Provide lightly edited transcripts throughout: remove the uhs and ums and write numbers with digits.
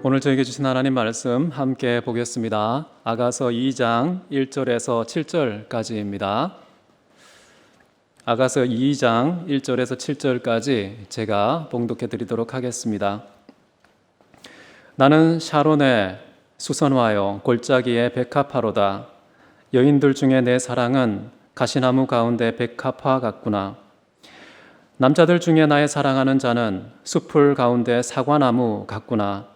오늘 저에게 주신 하나님 말씀 함께 보겠습니다. 아가서 2장 1절에서 7절까지입니다. 아가서 2장 1절에서 7절까지 제가 봉독해 드리도록 하겠습니다. 나는 샤론의 수선화요 골짜기의 백합화로다. 여인들 중에 내 사랑은 가시나무 가운데 백합화 같구나. 남자들 중에 나의 사랑하는 자는 숲풀 가운데 사과나무 같구나.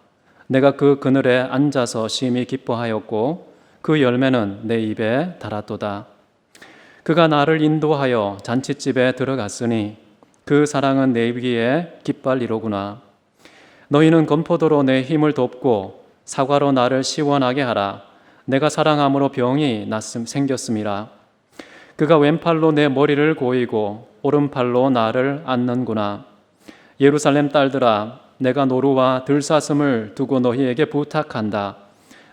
내가 그 그늘에 앉아서 심히 기뻐하였고 그 열매는 내 입에 달았도다. 그가 나를 인도하여 잔칫집에 들어갔으니 그 사랑은 내 위에 깃발이로구나. 너희는 건포도로 내 힘을 돕고 사과로 나를 시원하게 하라. 내가 사랑함으로 병이 생겼음이라. 그가 왼팔로 내 머리를 고이고 오른팔로 나를 안는구나. 예루살렘 딸들아, 내가 노루와 들사슴을 두고 너희에게 부탁한다.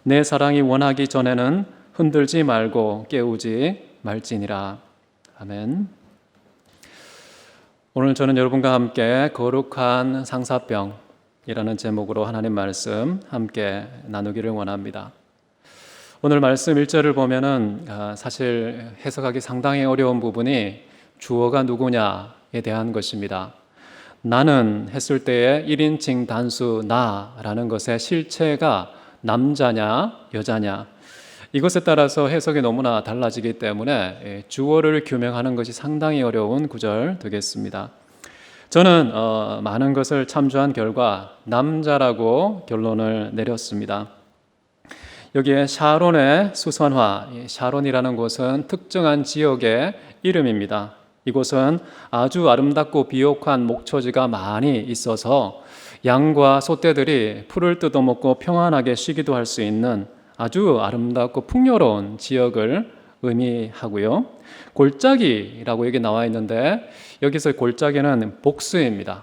내 사랑이 원하기 전에는 흔들지 말고 깨우지 말지니라. 아멘. 오늘 저는 여러분과 함께 거룩한 상사병이라는 제목으로 하나님 말씀 함께 나누기를 원합니다. 오늘 말씀 1절을 보면은 사실 해석하기 상당히 어려운 부분이 주어가 누구냐에 대한 것입니다. 나는 했을 때의 1인칭 단수 나라는 것의 실체가 남자냐 여자냐 이것에 따라서 해석이 너무나 달라지기 때문에 주어를 규명하는 것이 상당히 어려운 구절 되겠습니다. 저는 많은 것을 참조한 결과 남자라고 결론을 내렸습니다. 여기에 샤론의 수선화, 샤론이라는 곳은 특정한 지역의 이름입니다. 이곳은 아주 아름답고 비옥한 목초지가 많이 있어서 양과 소떼들이 풀을 뜯어먹고 평안하게 쉬기도 할 수 있는 아주 아름답고 풍요로운 지역을 의미하고요. 골짜기라고 여기 나와 있는데 여기서 골짜기는 복수입니다.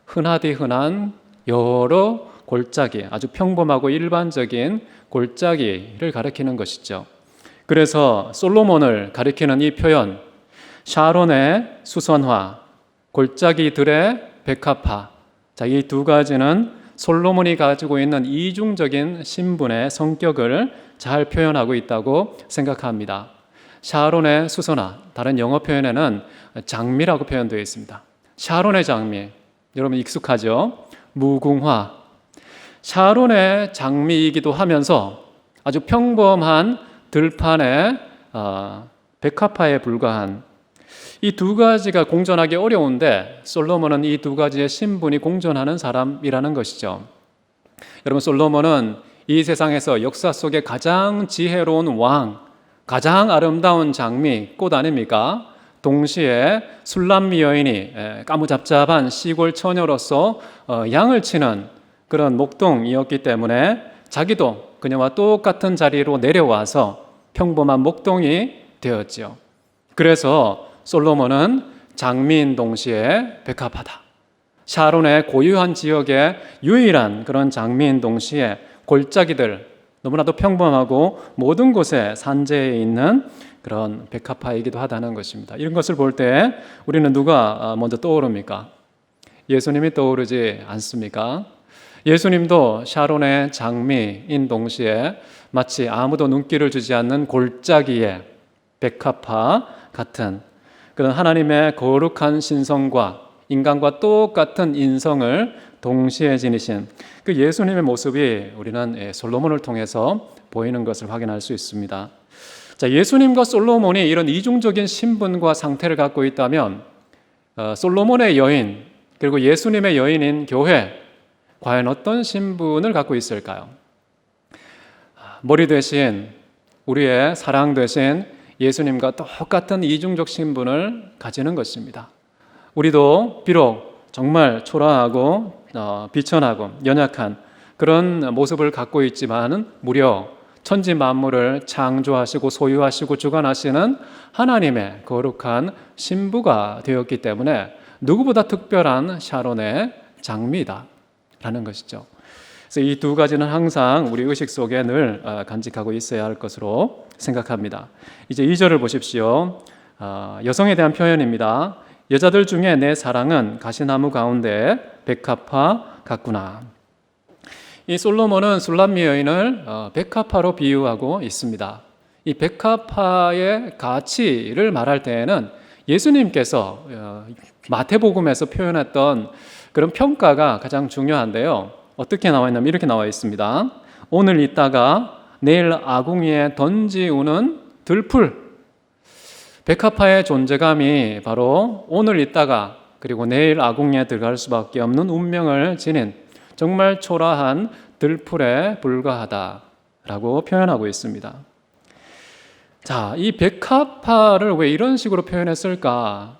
흔하디 흔한 여러 골짜기, 아주 평범하고 일반적인 골짜기를 가리키는 것이죠. 그래서 솔로몬을 가리키는 이 표현 샤론의 수선화, 골짜기들의 백합화. 자, 이 두 가지는 솔로몬이 가지고 있는 이중적인 신분의 성격을 잘 표현하고 있다고 생각합니다. 샤론의 수선화, 다른 영어 표현에는 장미라고 표현되어 있습니다. 샤론의 장미, 여러분 익숙하죠? 무궁화. 샤론의 장미이기도 하면서 아주 평범한 들판의 백합화에 불과한 이 두 가지가 공존하기 어려운데 솔로몬은 이 두 가지의 신분이 공존하는 사람이라는 것이죠. 여러분, 솔로몬은 이 세상에서 역사 속에 가장 지혜로운 왕, 가장 아름다운 장미, 꽃 아닙니까? 동시에 술람미 여인이 까무잡잡한 시골 처녀로서 양을 치는 그런 목동이었기 때문에 자기도 그녀와 똑같은 자리로 내려와서 평범한 목동이 되었지요. 그래서 솔로몬은 장미인 동시에 백합화다. 샤론의 고유한 지역의 유일한 그런 장미인 동시에 골짜기들, 너무나도 평범하고 모든 곳에 산재해 있는 그런 백합화이기도 하다는 것입니다. 이런 것을 볼 때 우리는 누가 먼저 떠오릅니까? 예수님이 떠오르지 않습니까? 예수님도 샤론의 장미인 동시에 마치 아무도 눈길을 주지 않는 골짜기의 백합화 같은 그런 하나님의 거룩한 신성과 인간과 똑같은 인성을 동시에 지니신 그 예수님의 모습이 우리는 솔로몬을 통해서 보이는 것을 확인할 수 있습니다. 자, 예수님과 솔로몬이 이런 이중적인 신분과 상태를 갖고 있다면 솔로몬의 여인 그리고 예수님의 여인인 교회 과연 어떤 신분을 갖고 있을까요? 머리 대신 우리의 사랑 대신 예수님과 똑같은 이중적 신분을 가지는 것입니다. 우리도 비록 정말 초라하고 비천하고 연약한 그런 모습을 갖고 있지만 무려 천지 만물을 창조하시고 소유하시고 주관하시는 하나님의 거룩한 신부가 되었기 때문에 누구보다 특별한 샤론의 장미다라는 것이죠. 그래서 이 두 가지는 항상 우리 의식 속에 늘 간직하고 있어야 할 것으로 생각합니다. 이제 2절을 보십시오. 여성에 대한 표현입니다. 여자들 중에 내 사랑은 가시나무 가운데 백합화 같구나. 이 솔로몬은 술람미 여인을 백합화로 비유하고 있습니다. 이 백합화의 가치를 말할 때에는 예수님께서 마태복음에서 표현했던 그런 평가가 가장 중요한데요. 어떻게 나와 있냐면 이렇게 나와 있습니다. 오늘 있다가 내일 아궁이에 던지우는 들풀. 백합화의 존재감이 바로 오늘 있다가 그리고 내일 아궁이에 들어갈 수밖에 없는 운명을 지닌 정말 초라한 들풀에 불과하다라고 표현하고 있습니다. 자, 이 백합화를 왜 이런 식으로 표현했을까?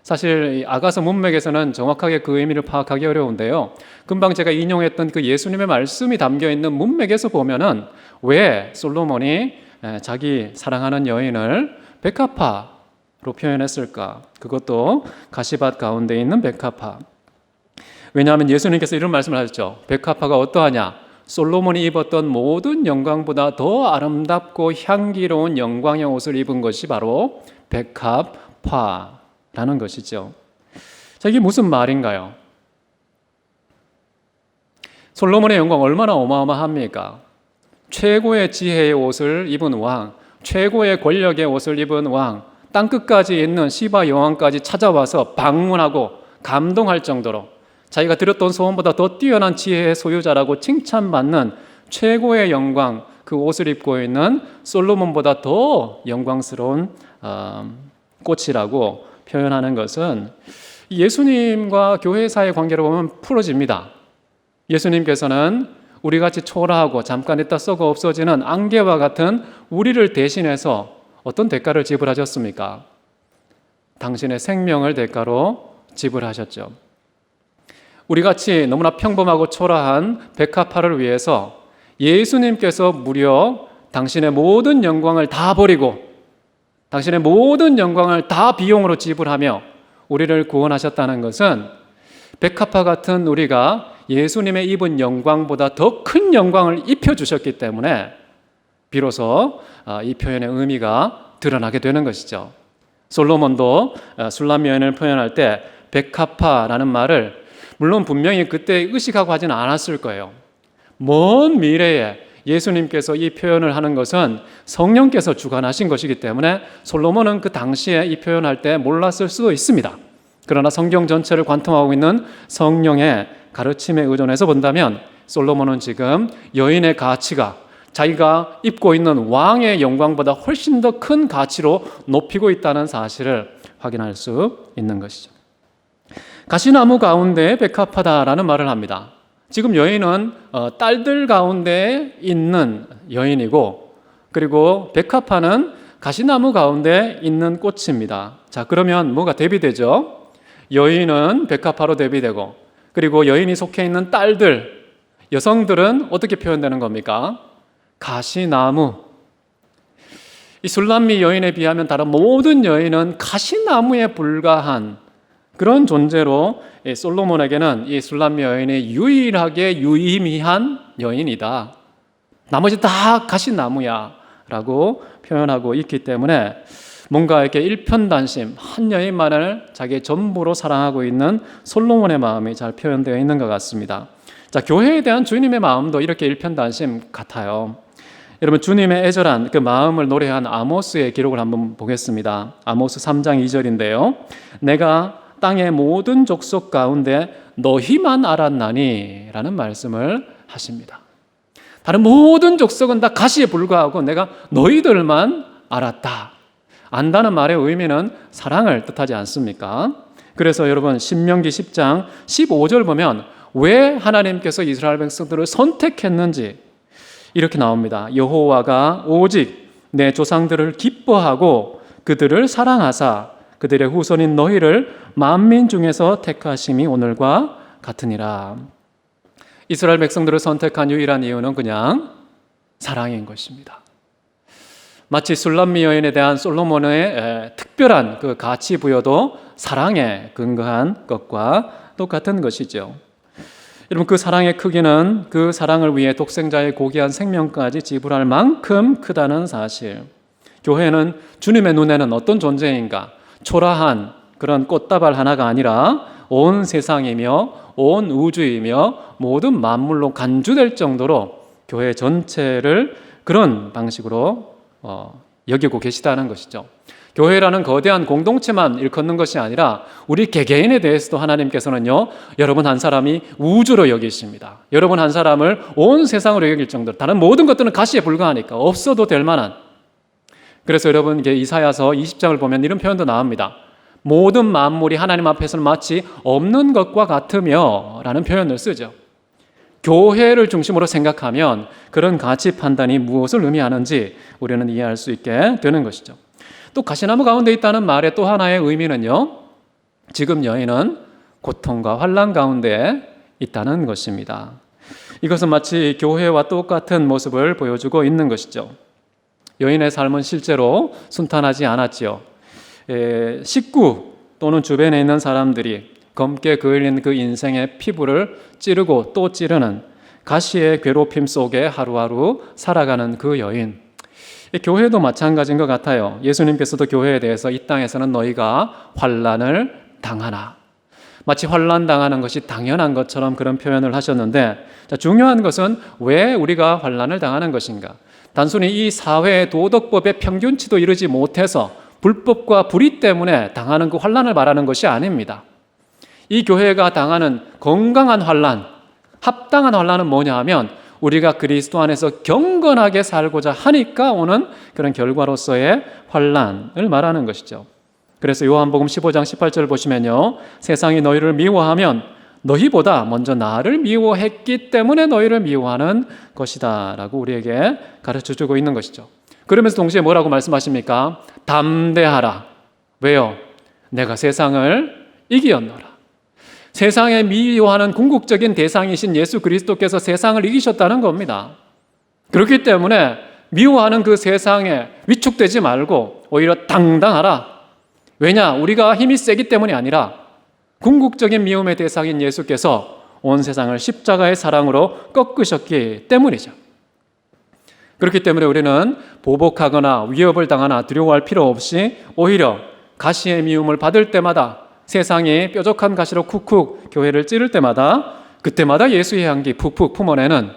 사실 아가서 문맥에서는 정확하게 그 의미를 파악하기 어려운데요. 금방 제가 인용했던 그 예수님의 말씀이 담겨 있는 문맥에서 보면은 왜 솔로몬이 자기 사랑하는 여인을 백합화로 표현했을까? 그것도 가시밭 가운데 있는 백합화. 왜냐하면 예수님께서 이런 말씀을 하셨죠. 백합화가 어떠하냐? 솔로몬이 입었던 모든 영광보다 더 아름답고 향기로운 영광의 옷을 입은 것이 바로 백합화라는 것이죠. 자, 이게 무슨 말인가요? 솔로몬의 영광 얼마나 어마어마합니까? 최고의 지혜의 옷을 입은 왕, 최고의 권력의 옷을 입은 왕, 땅끝까지 있는 시바 여왕까지 찾아와서 방문하고 감동할 정도로 자기가 들었던 소원보다 더 뛰어난 지혜의 소유자라고 칭찬받는 최고의 영광, 그 옷을 입고 있는 솔로몬보다 더 영광스러운 꽃이라고 표현하는 것은 예수님과 교회사의 관계로 보면 풀어집니다. 예수님께서는 우리같이 초라하고 잠깐 있다 썩어 없어지는 안개와 같은 우리를 대신해서 어떤 대가를 지불하셨습니까? 당신의 생명을 대가로 지불하셨죠. 우리같이 너무나 평범하고 초라한 백합화를 위해서 예수님께서 무려 당신의 모든 영광을 다 버리고 당신의 모든 영광을 다 비용으로 지불하며 우리를 구원하셨다는 것은 백합화 같은 우리가 예수님의 입은 영광보다 더 큰 영광을 입혀주셨기 때문에 비로소 이 표현의 의미가 드러나게 되는 것이죠. 솔로몬도 술람미 여인을 표현할 때 백합화라는 말을 물론 분명히 그때 의식하고 하지는 않았을 거예요. 먼 미래에 예수님께서 이 표현을 하는 것은 성령께서 주관하신 것이기 때문에 솔로몬은 그 당시에 이 표현할 때 몰랐을 수도 있습니다. 그러나 성경 전체를 관통하고 있는 성령의 가르침에 의존해서 본다면 솔로몬은 지금 여인의 가치가 자기가 입고 있는 왕의 영광보다 훨씬 더 큰 가치로 높이고 있다는 사실을 확인할 수 있는 것이죠. 가시나무 가운데 백합화다라는 말을 합니다. 지금 여인은 딸들 가운데 있는 여인이고 그리고 백합화는 가시나무 가운데 있는 꽃입니다. 자, 그러면 뭐가 대비되죠? 여인은 백합화로 대비되고 그리고 여인이 속해 있는 딸들, 여성들은 어떻게 표현되는 겁니까? 가시나무. 이 술람미 여인에 비하면 다른 모든 여인은 가시나무에 불과한 그런 존재로 솔로몬에게는 이 술람미 여인이 유일하게 유의미한 여인이다. 나머지 다 가시나무야 라고 표현하고 있기 때문에 뭔가 이렇게 일편단심, 한 여인만을 자기의 전부로 사랑하고 있는 솔로몬의 마음이 잘 표현되어 있는 것 같습니다. 자, 교회에 대한 주님의 마음도 이렇게 일편단심 같아요. 여러분, 주님의 애절한 그 마음을 노래한 아모스의 기록을 한번 보겠습니다. 아모스 3장 2절인데요. 내가 땅의 모든 족속 가운데 너희만 알았나니 라는 말씀을 하십니다. 다른 모든 족속은 다 가시에 불과하고 내가 너희들만 알았다. 안다는 말의 의미는 사랑을 뜻하지 않습니까? 그래서 여러분 신명기 10장 15절 보면 왜 하나님께서 이스라엘 백성들을 선택했는지 이렇게 나옵니다. 여호와가 오직 내 조상들을 기뻐하고 그들을 사랑하사 그들의 후손인 너희를 만민 중에서 택하심이 오늘과 같으니라. 이스라엘 백성들을 선택한 유일한 이유는 그냥 사랑인 것입니다. 마치 술람미 여인에 대한 솔로몬의 특별한 그 가치 부여도 사랑에 근거한 것과 똑같은 것이죠. 여러분, 그 사랑의 크기는 그 사랑을 위해 독생자의 고귀한 생명까지 지불할 만큼 크다는 사실. 교회는 주님의 눈에는 어떤 존재인가? 초라한 그런 꽃다발 하나가 아니라 온 세상이며 온 우주이며 모든 만물로 간주될 정도로 교회 전체를 그런 방식으로 여기고 계시다는 것이죠. 교회라는 거대한 공동체만 일컫는 것이 아니라 우리 개개인에 대해서도 하나님께서는요, 여러분 한 사람이 우주로 여기십니다. 여러분 한 사람을 온 세상으로 여길 정도로, 다른 모든 것들은 가시에 불과하니까 없어도 될 만한. 그래서 여러분 이사야서 20장을 보면 이런 표현도 나옵니다. 모든 만물이 하나님 앞에서는 마치 없는 것과 같으며 라는 표현을 쓰죠. 교회를 중심으로 생각하면 그런 가치 판단이 무엇을 의미하는지 우리는 이해할 수 있게 되는 것이죠. 또 가시나무 가운데 있다는 말의 또 하나의 의미는요, 지금 여인은 고통과 환난 가운데 있다는 것입니다. 이것은 마치 교회와 똑같은 모습을 보여주고 있는 것이죠. 여인의 삶은 실제로 순탄하지 않았지요. 식구 또는 주변에 있는 사람들이 검게 그을린 그 인생의 피부를 찌르고 또 찌르는 가시의 괴롭힘 속에 하루하루 살아가는 그 여인. 교회도 마찬가지인 것 같아요. 예수님께서도 교회에 대해서 이 땅에서는 너희가 환난을 당하나, 마치 환난 당하는 것이 당연한 것처럼 그런 표현을 하셨는데, 중요한 것은 왜 우리가 환난을 당하는 것인가? 단순히 이 사회의 도덕법의 평균치도 이르지 못해서 불법과 불의 때문에 당하는 그 환난을 말하는 것이 아닙니다. 이 교회가 당하는 건강한 환난, 합당한 환난은 뭐냐 하면 우리가 그리스도 안에서 경건하게 살고자 하니까 오는 그런 결과로서의 환난을 말하는 것이죠. 그래서 요한복음 15장 18절을 보시면요, 세상이 너희를 미워하면 너희보다 먼저 나를 미워했기 때문에 너희를 미워하는 것이다 라고 우리에게 가르쳐주고 있는 것이죠. 그러면서 동시에 뭐라고 말씀하십니까? 담대하라. 왜요? 내가 세상을 이기었노라. 세상에 미워하는 궁극적인 대상이신 예수 그리스도께서 세상을 이기셨다는 겁니다. 그렇기 때문에 미워하는 그 세상에 위축되지 말고 오히려 당당하라. 왜냐? 우리가 힘이 세기 때문이 아니라 궁극적인 미움의 대상인 예수께서 온 세상을 십자가의 사랑으로 꺾으셨기 때문이죠. 그렇기 때문에 우리는 보복하거나 위협을 당하나 두려워할 필요 없이 오히려 가시의 미움을 받을 때마다, 세상이 뾰족한 가시로 쿡쿡 교회를 찌를 때마다, 그때마다 예수의 향기 푹푹 품어내는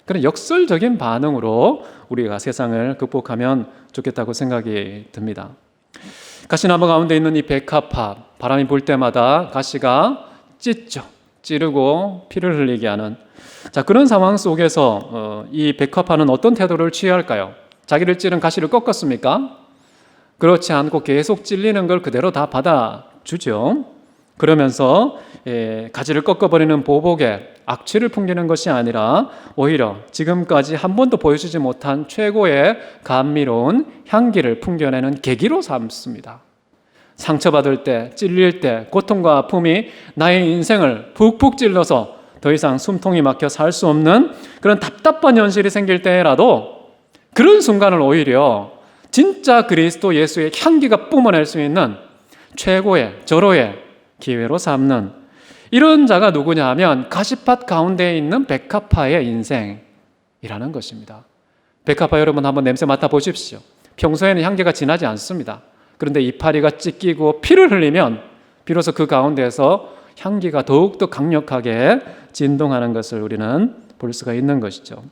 그런 역설적인 반응으로 우리가 세상을 극복하면 좋겠다고 생각이 듭니다. 가시나무 가운데 있는 이 백합화, 바람이 불 때마다 가시가 찢죠. 찌르고 피를 흘리게 하는, 그런 상황 속에서 이 백합화는 어떤 태도를 취해야 할까요? 자기를 찌른 가시를 꺾었습니까? 그렇지 않고 계속 찔리는 걸 그대로 다 받아주죠. 그러면서 가지를 꺾어버리는 보복에 악취를 풍기는 것이 아니라 오히려 지금까지 한 번도 보여주지 못한 최고의 감미로운 향기를 풍겨내는 계기로 삼습니다. 상처받을 때, 찔릴 때, 고통과 아픔이 나의 인생을 푹푹 찔러서 더 이상 숨통이 막혀 살 수 없는 그런 답답한 현실이 생길 때라도 그런 순간을 오히려 진짜 그리스도 예수의 향기가 뿜어낼 수 있는 최고의 절호의 기회로 삼는, 이런 자가 누구냐 하면 가시밭 가운데에 있는 백합화의 인생이라는 것입니다. 백합화 여러분 한번 냄새 맡아보십시오. 평소에는 향기가 진하지 않습니다. 그런데 이파리가 찢기고 피를 흘리면 비로소 그 가운데에서 향기가 더욱더 강력하게 진동하는 것을 우리는 볼 수가 있는 것이죠.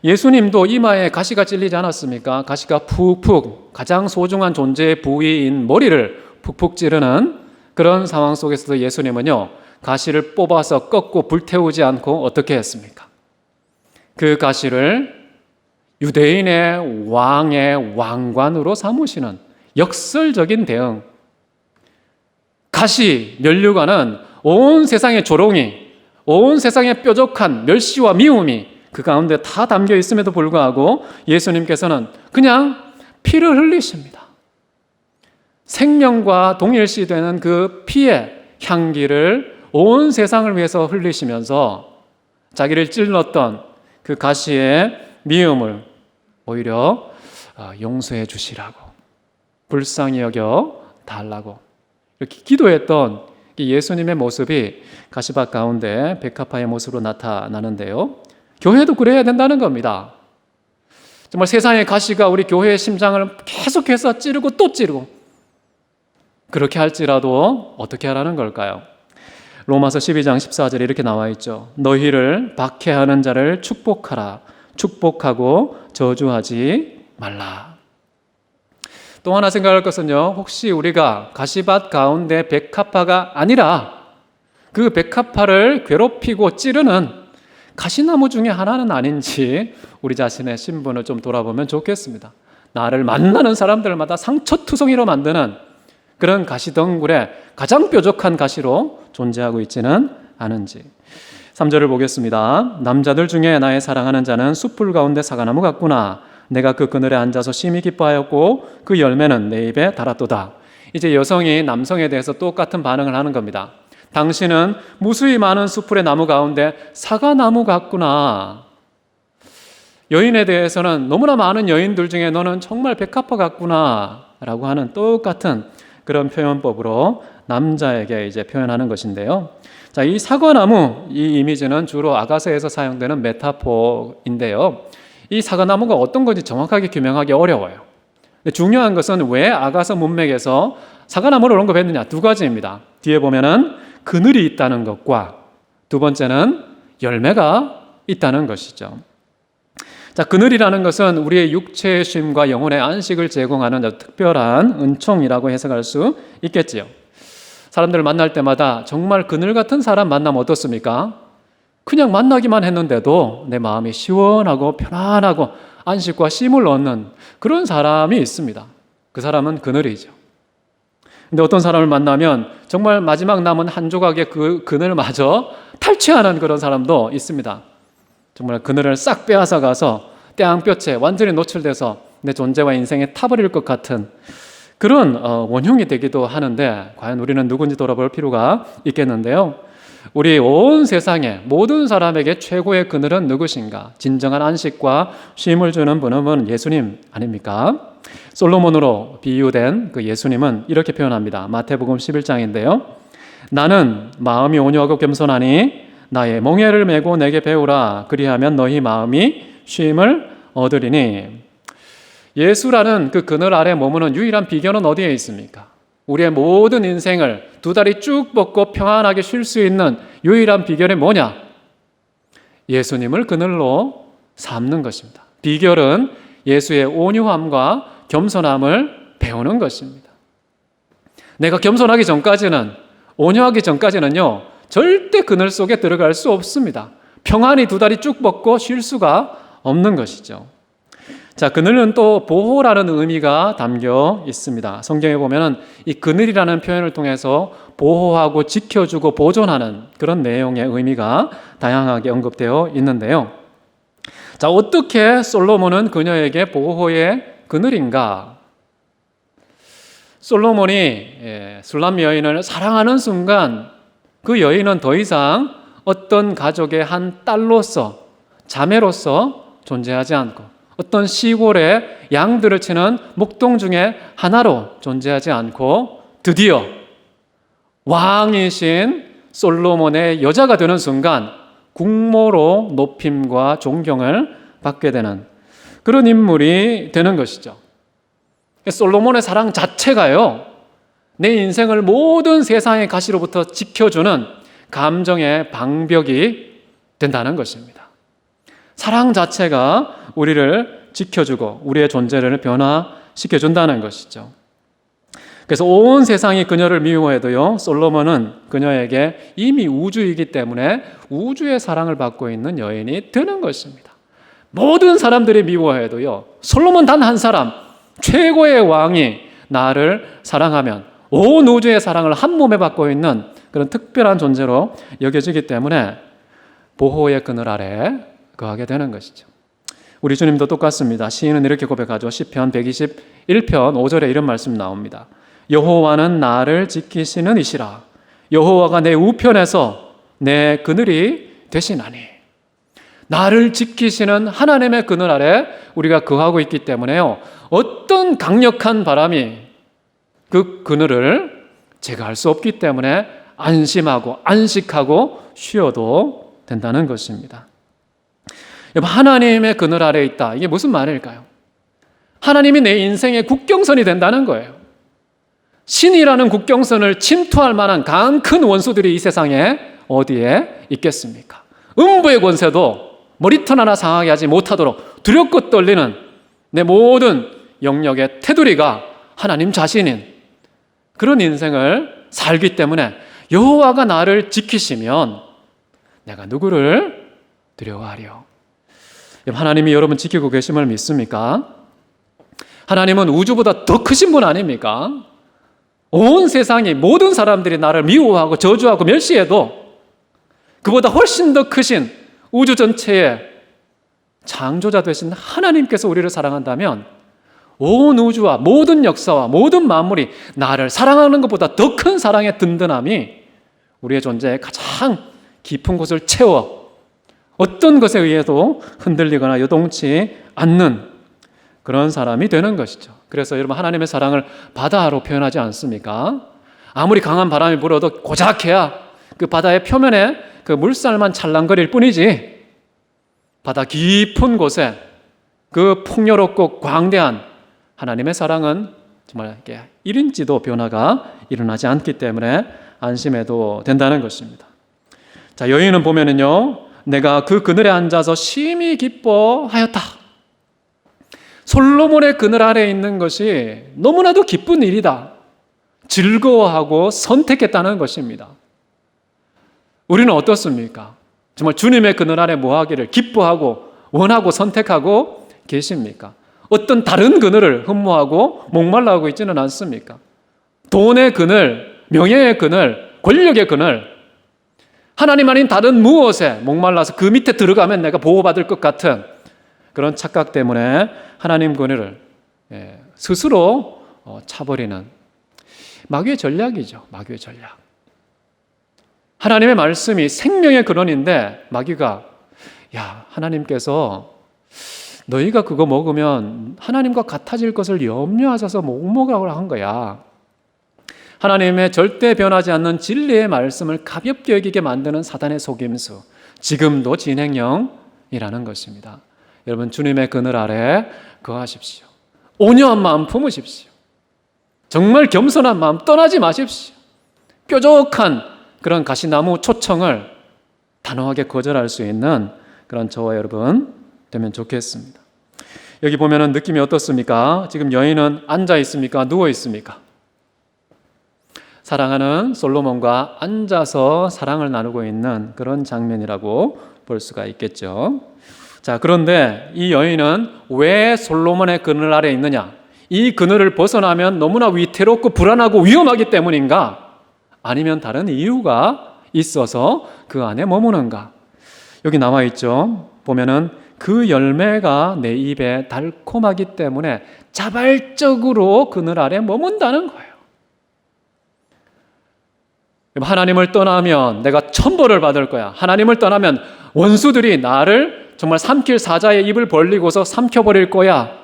예수님도 이마에 가시가 찔리지 않았습니까? 가시가 푹푹 가장 소중한 존재의 부위인 머리를 푹푹 찌르는 그런 상황 속에서도 예수님은요, 가시를 뽑아서 꺾고 불태우지 않고 어떻게 했습니까? 그 가시를 유대인의 왕의 왕관으로 삼으시는 역설적인 대응. 가시, 면류관은 온 세상의 조롱이, 온 세상의 뾰족한 멸시와 미움이 그 가운데 다 담겨 있음에도 불구하고 예수님께서는 그냥 피를 흘리십니다. 생명과 동일시되는 그 피의 향기를 온 세상을 위해서 흘리시면서 자기를 찔렀던 그 가시의 미움을 오히려 용서해 주시라고, 불쌍히 여겨 달라고 이렇게 기도했던 예수님의 모습이 가시밭 가운데 백합화의 모습으로 나타나는데요. 교회도 그래야 된다는 겁니다. 정말 세상의 가시가 우리 교회의 심장을 계속해서 찌르고 또 찌르고, 그렇게 할지라도 어떻게 하라는 걸까요? 로마서 12장 14절에 이렇게 나와 있죠. 너희를 박해하는 자를 축복하라. 축복하고 저주하지 말라. 또 하나 생각할 것은요, 혹시 우리가 가시밭 가운데 백합화가 아니라 그 백합화를 괴롭히고 찌르는 가시나무 중에 하나는 아닌지 우리 자신의 신분을 좀 돌아보면 좋겠습니다. 나를 만나는 사람들마다 상처투성이로 만드는 그런 가시덩굴에 가장 뾰족한 가시로 존재하고 있지는 않은지. 3절을 보겠습니다. 남자들 중에 나의 사랑하는 자는 숯불 가운데 사과나무 같구나. 내가 그 그늘에 앉아서 심히 기뻐하였고 그 열매는 내 입에 달았도다. 이제 여성이 남성에 대해서 똑같은 반응을 하는 겁니다. 당신은 무수히 많은 숯불의 나무 가운데 사과나무 같구나. 여인에 대해서는 너무나 많은 여인들 중에 너는 정말 백합화 같구나 라고 하는 똑같은 그런 표현법으로 남자에게 이제 표현하는 것인데요. 자, 이 사과나무, 이 이미지는 주로 아가서에서 사용되는 메타포인데요. 이 사과나무가 어떤 건지 정확하게 규명하기 어려워요. 중요한 것은 왜 아가서 문맥에서 사과나무를 언급했느냐, 두 가지입니다. 뒤에 보면은 그늘이 있다는 것과 두 번째는 열매가 있다는 것이죠. 자, 그늘이라는 것은 우리의 육체의 쉼과 영혼의 안식을 제공하는 특별한 은총이라고 해석할 수 있겠지요. 사람들을 만날 때마다 정말 그늘 같은 사람 만나면 어떻습니까? 그냥 만나기만 했는데도 내 마음이 시원하고 편안하고 안식과 쉼을 얻는 그런 사람이 있습니다. 그 사람은 그늘이죠. 근데 어떤 사람을 만나면 정말 마지막 남은 한 조각의 그 그늘마저 탈취하는 그런 사람도 있습니다. 정말 그늘을 싹 빼앗아 가서 떼양볕에 완전히 노출돼서 내 존재와 인생에 타버릴 것 같은 그런 원흉이 되기도 하는데, 과연 우리는 누군지 돌아볼 필요가 있겠는데요. 우리 온 세상에 모든 사람에게 최고의 그늘은 누구신가? 진정한 안식과 쉼을 주는 분은 예수님 아닙니까? 솔로몬으로 비유된 그 예수님은 이렇게 표현합니다. 마태복음 11장인데요. 나는 마음이 온유하고 겸손하니 나의 멍에를 메고 내게 배우라. 그리하면 너희 마음이 쉼을 얻으리니. 예수라는 그 그늘 아래 머무는 유일한 비결은 어디에 있습니까? 우리의 모든 인생을 두 다리 쭉 뻗고 평안하게 쉴 수 있는 유일한 비결이 뭐냐? 예수님을 그늘로 삼는 것입니다. 비결은 예수의 온유함과 겸손함을 배우는 것입니다. 내가 겸손하기 전까지는, 온유하기 전까지는요, 절대 그늘 속에 들어갈 수 없습니다. 평안히 두 다리 쭉 뻗고 쉴 수가 없는 것이죠. 자, 그늘은 또 보호라는 의미가 담겨 있습니다. 성경에 보면은 이 그늘이라는 표현을 통해서 보호하고 지켜주고 보존하는 그런 내용의 의미가 다양하게 언급되어 있는데요. 자, 어떻게 솔로몬은 그녀에게 보호의 그늘인가? 솔로몬이 술람 여인을 사랑하는 순간 그 여인은 더 이상 어떤 가족의 한 딸로서, 자매로서 존재하지 않고 어떤 시골의 양들을 치는 목동 중에 하나로 존재하지 않고 드디어 왕이신 솔로몬의 여자가 되는 순간 국모로 높임과 존경을 받게 되는 그런 인물이 되는 것이죠. 솔로몬의 사랑 자체가요, 내 인생을 모든 세상의 가시로부터 지켜주는 감정의 방벽이 된다는 것입니다. 사랑 자체가 우리를 지켜주고 우리의 존재를 변화시켜준다는 것이죠. 그래서 온 세상이 그녀를 미워해도요, 솔로몬은 그녀에게 이미 우주이기 때문에 우주의 사랑을 받고 있는 여인이 되는 것입니다. 모든 사람들이 미워해도요, 솔로몬 단 한 사람, 최고의 왕이 나를 사랑하면 온 우주의 사랑을 한 몸에 받고 있는 그런 특별한 존재로 여겨지기 때문에 보호의 그늘 아래 거하게 되는 것이죠. 우리 주님도 똑같습니다. 시인은 이렇게 고백하죠. 시편 121편 5절에 이런 말씀 나옵니다. 여호와는 나를 지키시는 이시라. 여호와가 내 우편에서 내 그늘이 되시나니. 나를 지키시는 하나님의 그늘 아래 우리가 거하고 있기 때문에요, 어떤 강력한 바람이 그 그늘을 제거할 수 없기 때문에 안심하고 안식하고 쉬어도 된다는 것입니다. 하나님의 그늘 아래에 있다. 이게 무슨 말일까요? 하나님이 내 인생의 국경선이 된다는 거예요. 신이라는 국경선을 침투할 만한 강한 큰 원수들이 이 세상에 어디에 있겠습니까? 음부의 권세도 머리털 하나 상하게 하지 못하도록 두렵고 떨리는 내 모든 영역의 테두리가 하나님 자신인 그런 인생을 살기 때문에 여호와가 나를 지키시면 내가 누구를 두려워하리요? 하나님이 여러분 지키고 계심을 믿습니까? 하나님은 우주보다 더 크신 분 아닙니까? 온 세상이 모든 사람들이 나를 미워하고 저주하고 멸시해도 그보다 훨씬 더 크신 우주 전체의 창조자 되신 하나님께서 우리를 사랑한다면 온 우주와 모든 역사와 모든 만물이 나를 사랑하는 것보다 더 큰 사랑의 든든함이 우리의 존재의 가장 깊은 곳을 채워 어떤 것에 의해도 흔들리거나 요동치 않는 그런 사람이 되는 것이죠. 그래서 여러분 하나님의 사랑을 바다로 표현하지 않습니까? 아무리 강한 바람이 불어도 고작해야 그 바다의 표면에 그 물살만 찰랑거릴 뿐이지 바다 깊은 곳에 그 풍요롭고 광대한 하나님의 사랑은 정말 이렇게 1인치도 변화가 일어나지 않기 때문에 안심해도 된다는 것입니다. 자, 여인은 보면은요, 내가 그 그늘에 앉아서 심히 기뻐하였다. 솔로몬의 그늘 아래에 있는 것이 너무나도 기쁜 일이다. 즐거워하고 선택했다는 것입니다. 우리는 어떻습니까? 정말 주님의 그늘 아래 뭐 하기를 기뻐하고 원하고 선택하고 계십니까? 어떤 다른 그늘을 흠모하고 목말라하고 있지는 않습니까? 돈의 그늘, 명예의 그늘, 권력의 그늘, 하나님 아닌 다른 무엇에 목말라서 그 밑에 들어가면 내가 보호받을 것 같은 그런 착각 때문에 하나님 그늘을 스스로 차버리는 마귀의 전략이죠. 마귀의 전략. 하나님의 말씀이 생명의 근원인데 마귀가 야, 하나님께서 너희가 그거 먹으면 하나님과 같아질 것을 염려하셔서 못 먹으라고 한 거야. 하나님의 절대 변하지 않는 진리의 말씀을 가볍게 여기게 만드는 사단의 속임수, 지금도 진행형이라는 것입니다. 여러분 주님의 그늘 아래 거하십시오. 온유한 마음 품으십시오. 정말 겸손한 마음 떠나지 마십시오. 뾰족한 그런 가시나무 초청을 단호하게 거절할 수 있는 그런 저와 여러분 되면 좋겠습니다. 여기 보면은 느낌이 어떻습니까? 지금 여인은 앉아 있습니까? 누워 있습니까? 사랑하는 솔로몬과 앉아서 사랑을 나누고 있는 그런 장면이라고 볼 수가 있겠죠. 자, 그런데 이 여인은 왜 솔로몬의 그늘 아래 있느냐? 이 그늘을 벗어나면 너무나 위태롭고 불안하고 위험하기 때문인가? 아니면 다른 이유가 있어서 그 안에 머무는가? 여기 나와 있죠. 보면은 그 열매가 내 입에 달콤하기 때문에 자발적으로 그늘 아래 머문다는 거예요. 하나님을 떠나면 내가 천벌을 받을 거야. 하나님을 떠나면 원수들이 나를 정말 삼킬 사자의 입을 벌리고서 삼켜버릴 거야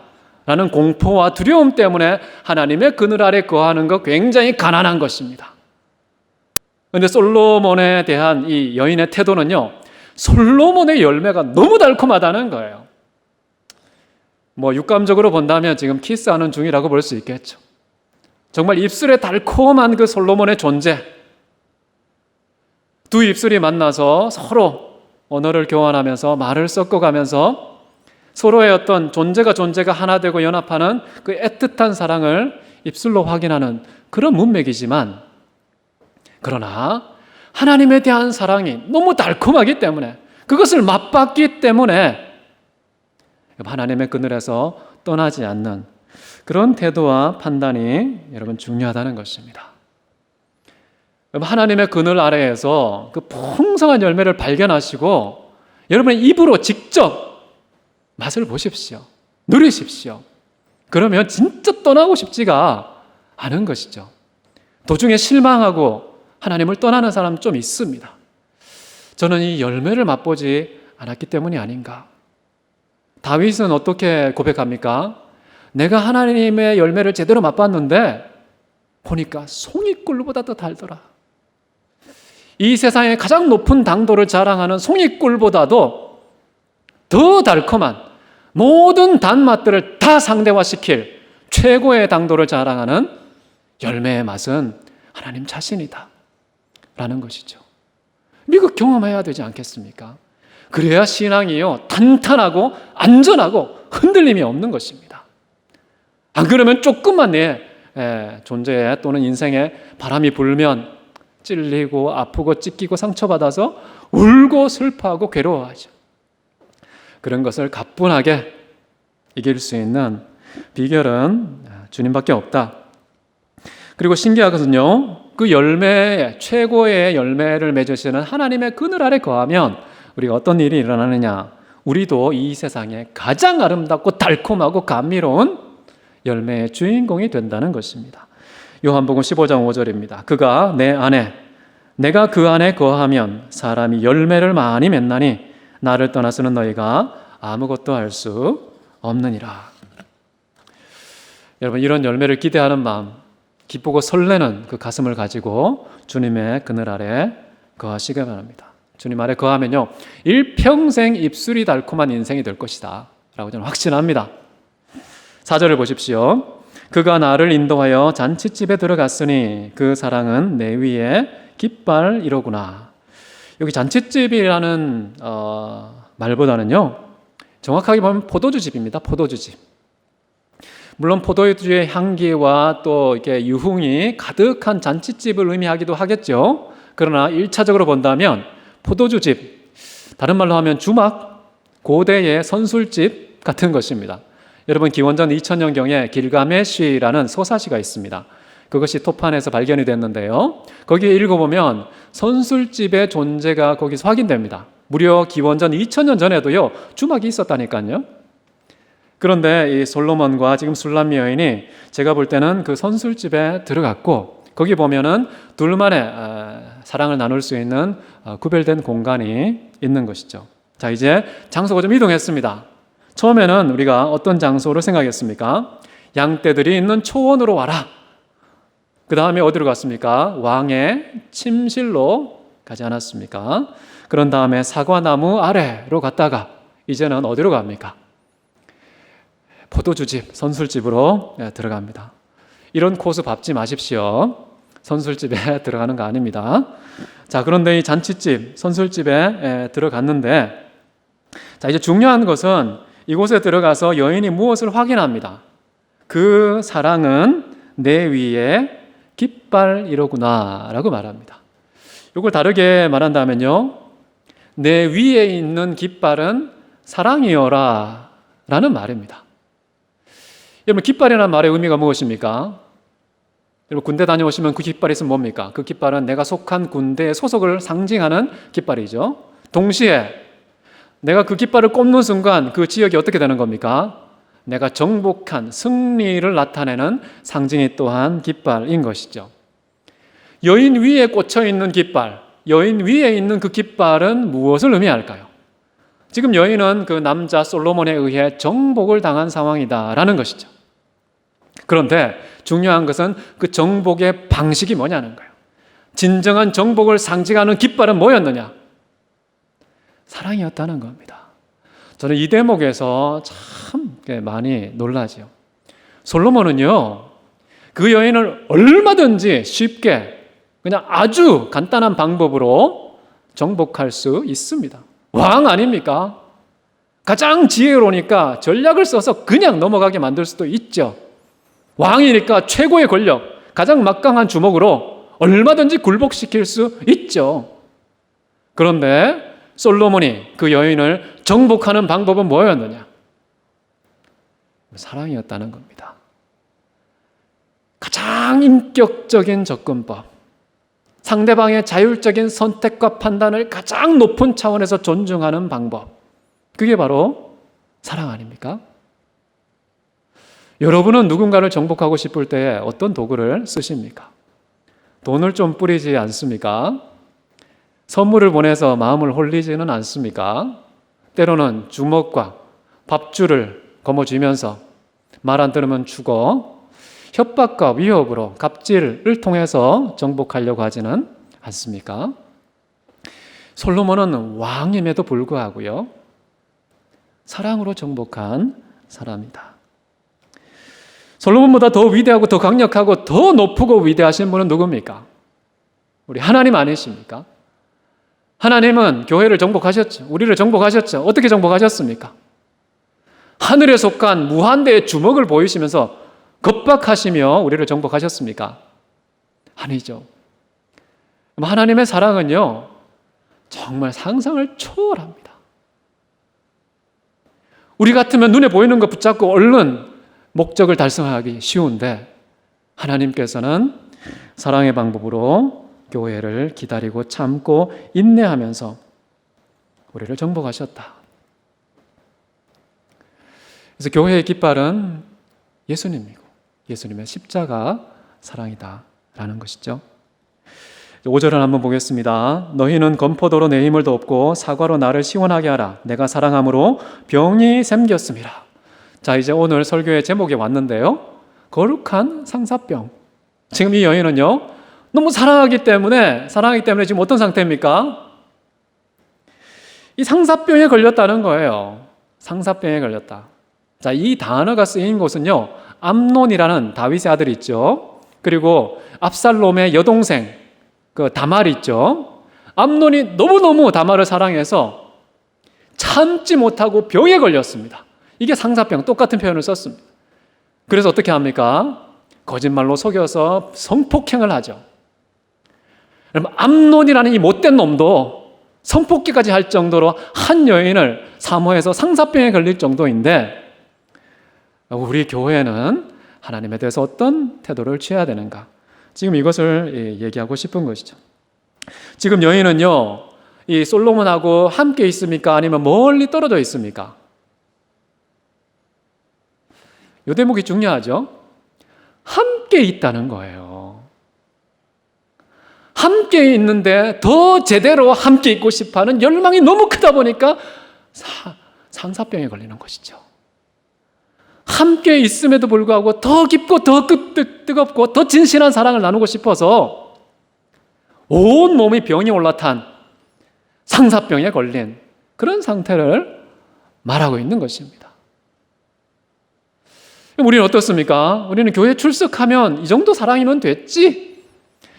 라는 공포와 두려움 때문에 하나님의 그늘 아래 거하는 것 굉장히 가난한 것입니다. 그런데 솔로몬에 대한 이 여인의 태도는요, 솔로몬의 열매가 너무 달콤하다는 거예요. 뭐 육감적으로 본다면 지금 키스하는 중이라고 볼 수 있겠죠. 정말 입술에 달콤한 그 솔로몬의 존재, 두 입술이 만나서 서로 언어를 교환하면서 말을 섞어가면서 서로의 어떤 존재가 하나 되고 연합하는 그 애틋한 사랑을 입술로 확인하는 그런 문맥이지만, 그러나 하나님에 대한 사랑이 너무 달콤하기 때문에, 그것을 맛봤기 때문에 하나님의 그늘에서 떠나지 않는 그런 태도와 판단이 여러분 중요하다는 것입니다. 하나님의 그늘 아래에서 그 풍성한 열매를 발견하시고 여러분의 입으로 직접 맛을 보십시오. 누리십시오. 그러면 진짜 떠나고 싶지가 않은 것이죠. 도중에 실망하고 하나님을 떠나는 사람 좀 있습니다. 저는 이 열매를 맛보지 않았기 때문이 아닌가. 다윗은 어떻게 고백합니까? 내가 하나님의 열매를 제대로 맛봤는데 보니까 송이꿀보다 더 달더라. 이 세상의 가장 높은 당도를 자랑하는 송이꿀보다도 더 달콤한 모든 단맛들을 다 상대화시킬 최고의 당도를 자랑하는 열매의 맛은 하나님 자신이다 라는 것이죠. 미국 경험해야 되지 않겠습니까? 그래야 신앙이요 탄탄하고 안전하고 흔들림이 없는 것입니다. 안 그러면 조금만 내 존재에 또는 인생에 바람이 불면 찔리고 아프고 찢기고 상처받아서 울고 슬퍼하고 괴로워하죠. 그런 것을 가뿐하게 이길 수 있는 비결은 주님밖에 없다. 그리고 신기한 것은요, 그 열매, 최고의 열매를 맺으시는 하나님의 그늘 아래 거하면 우리가 어떤 일이 일어나느냐, 우리도 이 세상에 가장 아름답고 달콤하고 감미로운 열매의 주인공이 된다는 것입니다. 요한복음 15장 5절입니다. 그가 내 안에, 내가 그 안에 거하면 사람이 열매를 많이 맺나니 나를 떠나서는 너희가 아무것도 할 수 없느니라. 여러분, 이런 열매를 기대하는 마음, 기쁘고 설레는 그 가슴을 가지고 주님의 그늘 아래 거하시기 바랍니다. 주님 아래 거하면요, 일평생 입술이 달콤한 인생이 될 것이다 라고 저는 확신합니다. 4절을 보십시오. 그가 나를 인도하여 잔치집에 들어갔으니 그 사랑은 내 위에 깃발이로구나. 여기 잔치집이라는 말보다는요, 정확하게 보면 포도주집입니다. 포도주집. 물론 포도주의 향기와 또 이렇게 유흥이 가득한 잔치집을 의미하기도 하겠죠. 그러나 1차적으로 본다면 포도주집, 다른 말로 하면 주막, 고대의 선술집 같은 것입니다. 여러분, 기원전 2000년경에 길가메시라는 소사시가 있습니다. 그것이 토판에서 발견이 됐는데요, 거기에 읽어보면 선술집의 존재가 거기서 확인됩니다. 무려 기원전 2000년 전에도요 주막이 있었다니까요. 그런데 이 솔로몬과 지금 술람미 여인이 제가 볼 때는 그 선술집에 들어갔고, 거기 보면은 둘만의 사랑을 나눌 수 있는 구별된 공간이 있는 것이죠. 자, 이제 장소가 좀 이동했습니다. 처음에는 우리가 어떤 장소로 생각했습니까? 양떼들이 있는 초원으로 와라. 그 다음에 어디로 갔습니까? 왕의 침실로 가지 않았습니까? 그런 다음에 사과나무 아래로 갔다가 이제는 어디로 갑니까? 포도주집, 선술집으로 들어갑니다. 이런 코스 밟지 마십시오. 선술집에 들어가는 거 아닙니다. 자, 그런데 이 잔치집, 선술집에 들어갔는데, 자, 이제 중요한 것은 이곳에 들어가서 여인이 무엇을 확인합니다. 그 사랑은 내 위에 깃발이로구나 라고 말합니다. 이걸 다르게 말한다면요, 내 위에 있는 깃발은 사랑이여라 라는 말입니다. 여러분, 깃발이라는 말의 의미가 무엇입니까? 여러분, 군대 다녀오시면 그 깃발이 있으면 뭡니까? 그 깃발은 내가 속한 군대의 소속을 상징하는 깃발이죠. 동시에 내가 그 깃발을 꼽는 순간 그 지역이 어떻게 되는 겁니까? 내가 정복한 승리를 나타내는 상징이 또한 깃발인 것이죠. 여인 위에 꽂혀 있는 깃발, 여인 위에 있는 그 깃발은 무엇을 의미할까요? 지금 여인은 그 남자 솔로몬에 의해 정복을 당한 상황이다라는 것이죠. 그런데 중요한 것은 그 정복의 방식이 뭐냐는 거예요. 진정한 정복을 상징하는 깃발은 뭐였느냐? 사랑이었다는 겁니다. 저는 이 대목에서 참 많이 놀라지요. 솔로몬은요, 그 여인을 얼마든지 쉽게 그냥 아주 간단한 방법으로 정복할 수 있습니다. 왕 아닙니까? 가장 지혜로우니까 전략을 써서 그냥 넘어가게 만들 수도 있죠. 왕이니까 최고의 권력, 가장 막강한 주먹으로 얼마든지 굴복시킬 수 있죠. 그런데 솔로몬이 그 여인을 정복하는 방법은 뭐였느냐? 사랑이었다는 겁니다. 가장 인격적인 접근법, 상대방의 자율적인 선택과 판단을 가장 높은 차원에서 존중하는 방법, 그게 바로 사랑 아닙니까? 여러분은 누군가를 정복하고 싶을 때 어떤 도구를 쓰십니까? 돈을 좀 뿌리지 않습니까? 선물을 보내서 마음을 홀리지는 않습니까? 때로는 주먹과 밥줄을 거머쥐면서 말 안 들으면 죽어, 협박과 위협으로 갑질을 통해서 정복하려고 하지는 않습니까? 솔로몬은 왕임에도 불구하고요, 사랑으로 정복한 사람이다. 솔로몬보다 더 위대하고 더 강력하고 더 높고 위대하신 분은 누굽니까? 우리 하나님 아니십니까? 하나님은 교회를 정복하셨죠. 우리를 정복하셨죠. 어떻게 정복하셨습니까? 하늘에 속한 무한대의 주먹을 보이시면서 겁박하시며 우리를 정복하셨습니까? 아니죠. 하나님의 사랑은요, 정말 상상을 초월합니다. 우리 같으면 눈에 보이는 거 붙잡고 얼른 목적을 달성하기 쉬운데, 하나님께서는 사랑의 방법으로 교회를 기다리고 참고 인내하면서 우리를 정복하셨다. 그래서 교회의 깃발은 예수님이고 예수님의 십자가 사랑이다라는 것이죠. 5절을 한번 보겠습니다. 너희는 건포도로 내 힘을 돕고 사과로 나를 시원하게 하라. 내가 사랑함으로 병이 생겼음이라. 자, 이제 오늘 설교의 제목에 왔는데요. 거룩한 상사병. 지금 이 여인은요, 너무 사랑하기 때문에 지금 어떤 상태입니까? 이 상사병에 걸렸다는 거예요. 상사병에 걸렸다. 자, 이 단어가 쓰인 곳은요, 암논이라는 다윗의 아들 있죠. 그리고 압살롬의 여동생, 그 다말 있죠. 암논이 너무너무 다말을 사랑해서 참지 못하고 병에 걸렸습니다. 이게 상사병, 똑같은 표현을 썼습니다. 그래서 어떻게 합니까? 거짓말로 속여서 성폭행을 하죠. 그럼 암논이라는 이 못된 놈도 성폭행까지 할 정도로 한 여인을 사모해서 상사병에 걸릴 정도인데, 우리 교회는 하나님에 대해서 어떤 태도를 취해야 되는가? 지금 이것을 얘기하고 싶은 것이죠. 지금 여인은요, 이 솔로몬하고 함께 있습니까? 아니면 멀리 떨어져 있습니까? 이 대목이 중요하죠. 함께 있다는 거예요. 함께 있는데 더 제대로 함께 있고 싶어하는 열망이 너무 크다 보니까 상사병에 걸리는 것이죠. 함께 있음에도 불구하고 더 깊고 더 뜨겁고 더 진실한 사랑을 나누고 싶어서 온 몸이 병이 올라탄 상사병에 걸린 그런 상태를 말하고 있는 것입니다. 우리는 어떻습니까? 우리는 교회 출석하면 이 정도 사랑이면 됐지.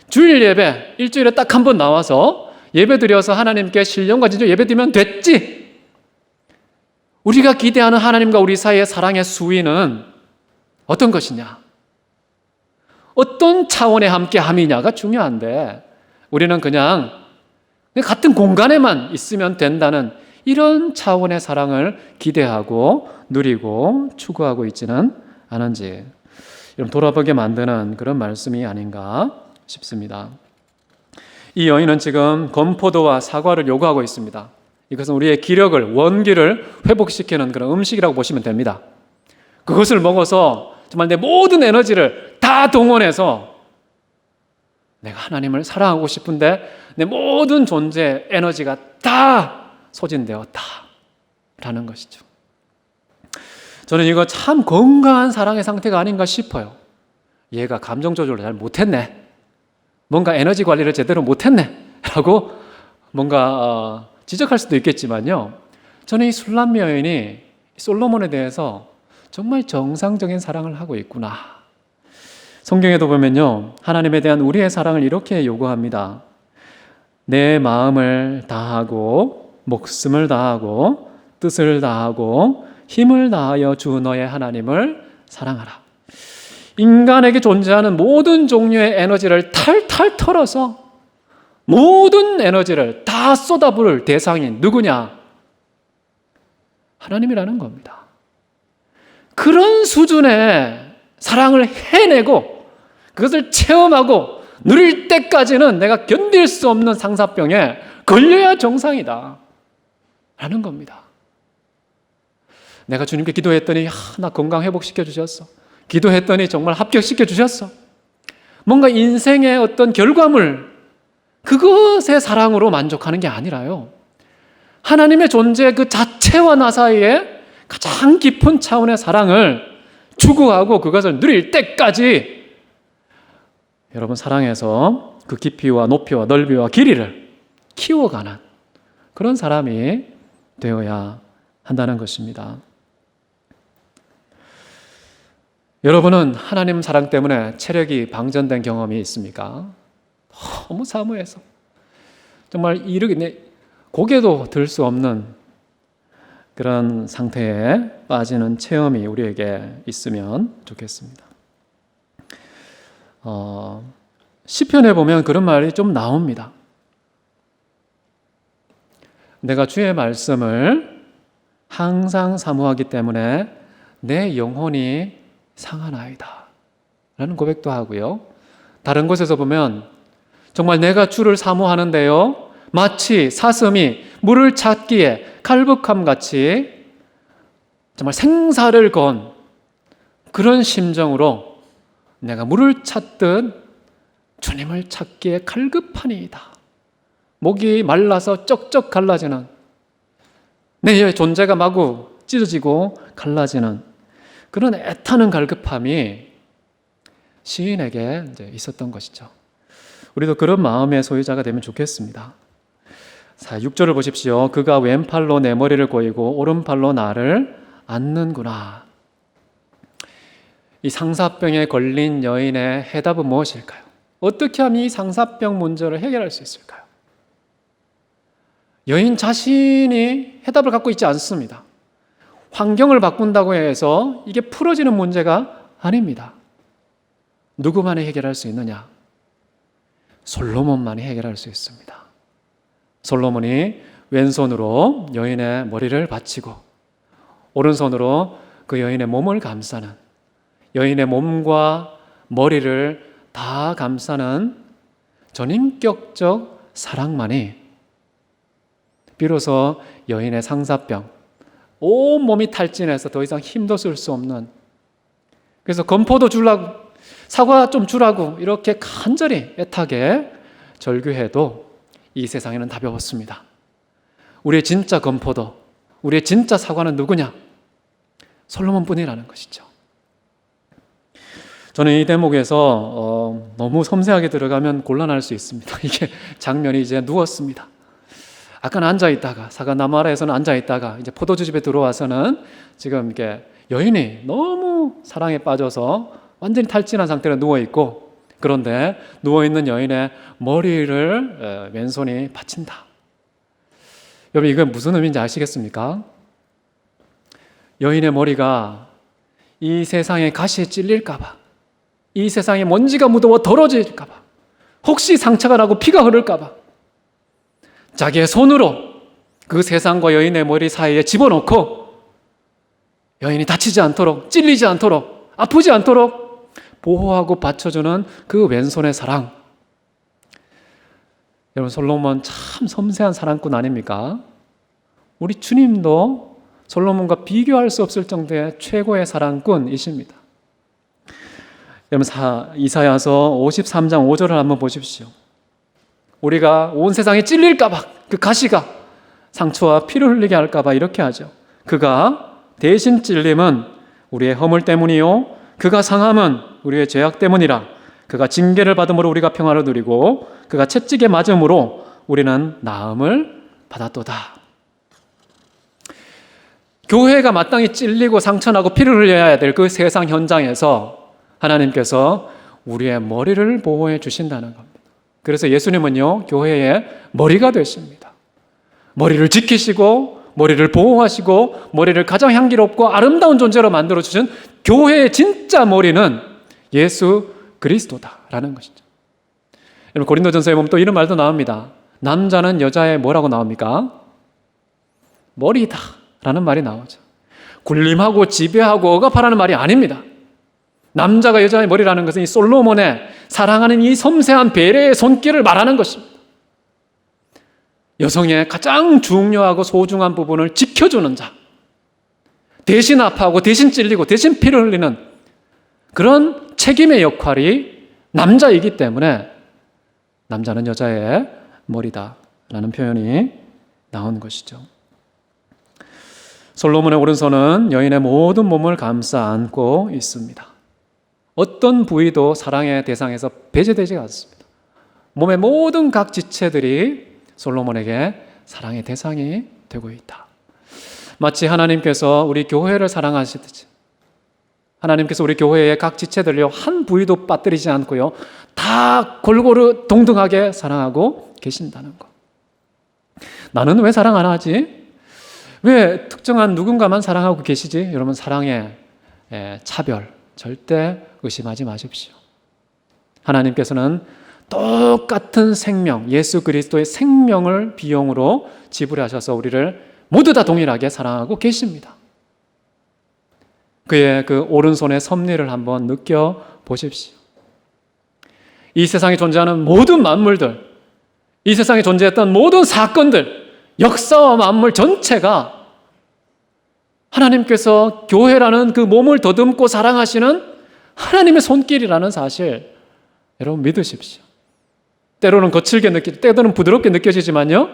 주일 예배 일주일에 딱 한 번 나와서 예배 드려서 하나님께 신령과 진정 예배 드리면 됐지. 우리가 기대하는 하나님과 우리 사이의 사랑의 수위는 어떤 것이냐? 어떤 차원의 함께함이냐가 중요한데, 우리는 그냥 같은 공간에만 있으면 된다는 이런 차원의 사랑을 기대하고 누리고 추구하고 있지는 않은지 여러분 돌아보게 만드는 그런 말씀이 아닌가 싶습니다. 이 여인은 지금 건포도와 사과를 요구하고 있습니다. 이것은 우리의 기력을, 원기를 회복시키는 그런 음식이라고 보시면 됩니다. 그것을 먹어서 정말 내 모든 에너지를 다 동원해서 내가 하나님을 사랑하고 싶은데 내 모든 존재의 에너지가 다 소진되었다 라는 것이죠. 저는 이거 참 건강한 사랑의 상태가 아닌가 싶어요. 얘가 감정 조절을 잘 못했네, 뭔가 에너지 관리를 제대로 못했네 라고 뭔가 지적할 수도 있겠지만요, 저는 이 술람 여인이 솔로몬에 대해서 정말 정상적인 사랑을 하고 있구나. 성경에도 보면요, 하나님에 대한 우리의 사랑을 이렇게 요구합니다. 내 마음을 다하고 목숨을 다하고 뜻을 다하고 힘을 다하여 주 너의 하나님을 사랑하라. 인간에게 존재하는 모든 종류의 에너지를 탈탈 털어서 모든 에너지를 다 쏟아부을 대상인 누구냐? 하나님이라는 겁니다. 그런 수준의 사랑을 해내고 그것을 체험하고 누릴 때까지는 내가 견딜 수 없는 상사병에 걸려야 정상이다 라는 겁니다. 내가 주님께 기도했더니 나 건강 회복시켜 주셨어. 기도했더니 정말 합격시켜 주셨어. 뭔가 인생의 어떤 결과물, 그것의 사랑으로 만족하는 게 아니라요, 하나님의 존재 그 자체와 나 사이에 가장 깊은 차원의 사랑을 추구하고 그것을 누릴 때까지 여러분 사랑해서 그 깊이와 높이와 넓이와 길이를 키워가는 그런 사람이 되어야 한다는 것입니다. 여러분은 하나님 사랑 때문에 체력이 방전된 경험이 있습니까? 너무 사모해서 정말 고개도 들 수 없는 그런 상태에 빠지는 체험이 우리에게 있으면 좋겠습니다. 시편에 보면 그런 말이 좀 나옵니다. 내가 주의 말씀을 항상 사모하기 때문에 내 영혼이 상하나이다 라는 고백도 하고요. 다른 곳에서 보면 정말 내가 주를 사모하는데요, 마치 사슴이 물을 찾기에 칼북함같이 정말 생사를 건 그런 심정으로 내가 물을 찾듯 주님을 찾기에 갈급하니이다. 목이 말라서 쩍쩍 갈라지는, 내 존재가 마구 찢어지고 갈라지는 그런 애타는 갈급함이 시인에게 이제 있었던 것이죠. 우리도 그런 마음의 소유자가 되면 좋겠습니다. 자, 6절을 보십시오. 그가 왼팔로 내 머리를 고이고 오른팔로 나를 안는구나. 이 상사병에 걸린 여인의 해답은 무엇일까요? 어떻게 하면 이 상사병 문제를 해결할 수 있을까요? 여인 자신이 해답을 갖고 있지 않습니다. 환경을 바꾼다고 해서 이게 풀어지는 문제가 아닙니다. 누구만이 해결할 수 있느냐? 솔로몬만이 해결할 수 있습니다. 솔로몬이 왼손으로 여인의 머리를 받치고 오른손으로 그 여인의 몸을 감싸는, 여인의 몸과 머리를 다 감싸는 전인격적 사랑만이 비로소 여인의 상사병, 온몸이 탈진해서 더 이상 힘도 쓸 수 없는, 그래서 건포도 주려고, 사과 좀 주라고 이렇게 간절히 애타게 절규해도 이 세상에는 답이 없습니다. 우리의 진짜 건포도, 우리의 진짜 사과는 누구냐? 솔로몬뿐이라는 것이죠. 저는 이 대목에서 너무 섬세하게 들어가면 곤란할 수 있습니다. 이게 장면이 이제 누웠습니다. 아까는 앉아있다가, 사과나무 아래에서는 앉아있다가 이제 포도주집에 들어와서는 지금 이렇게 여인이 너무 사랑에 빠져서 완전히 탈진한 상태로 누워있고, 그런데 누워있는 여인의 머리를 왼손이 받친다. 여러분, 이건 무슨 의미인지 아시겠습니까? 여인의 머리가 이 세상의 가시에 찔릴까봐, 이 세상에 먼지가 묻어 더러질까봐, 혹시 상처가 나고 피가 흐를까봐 자기의 손으로 그 세상과 여인의 머리 사이에 집어넣고 여인이 다치지 않도록, 찔리지 않도록, 아프지 않도록 보호하고 받쳐주는 그 왼손의 사랑. 여러분, 솔로몬 참 섬세한 사랑꾼 아닙니까? 우리 주님도 솔로몬과 비교할 수 없을 정도의 최고의 사랑꾼이십니다. 여러분, 이사야서 53장 5절을 한번 보십시오. 우리가 온 세상에 찔릴까봐, 그 가시가 상처와 피를 흘리게 할까봐 이렇게 하죠. 그가 대신 찔림은 우리의 허물 때문이요, 그가 상함은 우리의 죄악 때문이라. 그가 징계를 받음으로 우리가 평화를 누리고 그가 채찍에 맞음으로 우리는 나음을 받았도다. 교회가 마땅히 찔리고 상처나고 피를 흘려야 될 그 세상 현장에서 하나님께서 우리의 머리를 보호해 주신다는 겁니다. 그래서 예수님은요, 교회의 머리가 되십니다. 머리를 지키시고 머리를 보호하시고 머리를 가장 향기롭고 아름다운 존재로 만들어주신 교회의 진짜 머리는 예수 그리스도다라는 것이죠. 여러분, 고린도전서에 보면 또 이런 말도 나옵니다. 남자는 여자의 뭐라고 나옵니까? 머리다라는 말이 나오죠. 군림하고 지배하고 억압하라는 말이 아닙니다. 남자가 여자의 머리라는 것은 이 솔로몬의 사랑하는 이 섬세한 배려의 손길을 말하는 것입니다. 여성의 가장 중요하고 소중한 부분을 지켜주는 자, 대신 아파하고 대신 찔리고 대신 피를 흘리는 그런 책임의 역할이 남자이기 때문에 남자는 여자의 머리다라는 표현이 나온 것이죠. 솔로몬의 오른손은 여인의 모든 몸을 감싸 안고 있습니다. 어떤 부위도 사랑의 대상에서 배제되지 않습니다. 몸의 모든 각 지체들이 솔로몬에게 사랑의 대상이 되고 있다. 마치 하나님께서 우리 교회를 사랑하시듯이 하나님께서 우리 교회의 각 지체들요 한 부위도 빠뜨리지 않고요 다 골고루 동등하게 사랑하고 계신다는 것. 나는 왜 사랑 안 하지? 왜 특정한 누군가만 사랑하고 계시지? 여러분, 사랑의 차별 절대 의심하지 마십시오. 하나님께서는 똑같은 생명, 예수 그리스도의 생명을 비용으로 지불하셔서 우리를 모두 다 동일하게 사랑하고 계십니다. 그의 그 오른손의 섭리를 한번 느껴보십시오. 이 세상에 존재하는 모든 만물들, 이 세상에 존재했던 모든 사건들, 역사와 만물 전체가 하나님께서 교회라는 그 몸을 더듬고 사랑하시는 하나님의 손길이라는 사실, 여러분 믿으십시오. 때로는 거칠게 때로는 부드럽게 느껴지지만요,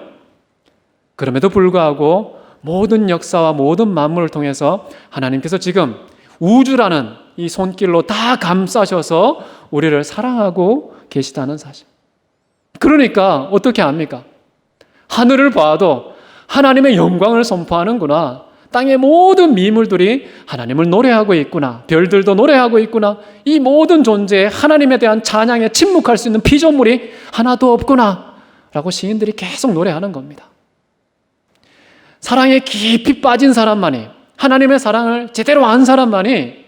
그럼에도 불구하고 모든 역사와 모든 만물을 통해서 하나님께서 지금 우주라는 이 손길로 다 감싸셔서 우리를 사랑하고 계시다는 사실. 그러니까 어떻게 합니까? 하늘을 봐도 하나님의 영광을 선포하는구나. 땅의 모든 미물들이 하나님을 노래하고 있구나. 별들도 노래하고 있구나. 이 모든 존재에 하나님에 대한 찬양에 침묵할 수 있는 피조물이 하나도 없구나 라고 시인들이 계속 노래하는 겁니다. 사랑에 깊이 빠진 사람만이, 하나님의 사랑을 제대로 안 사람만이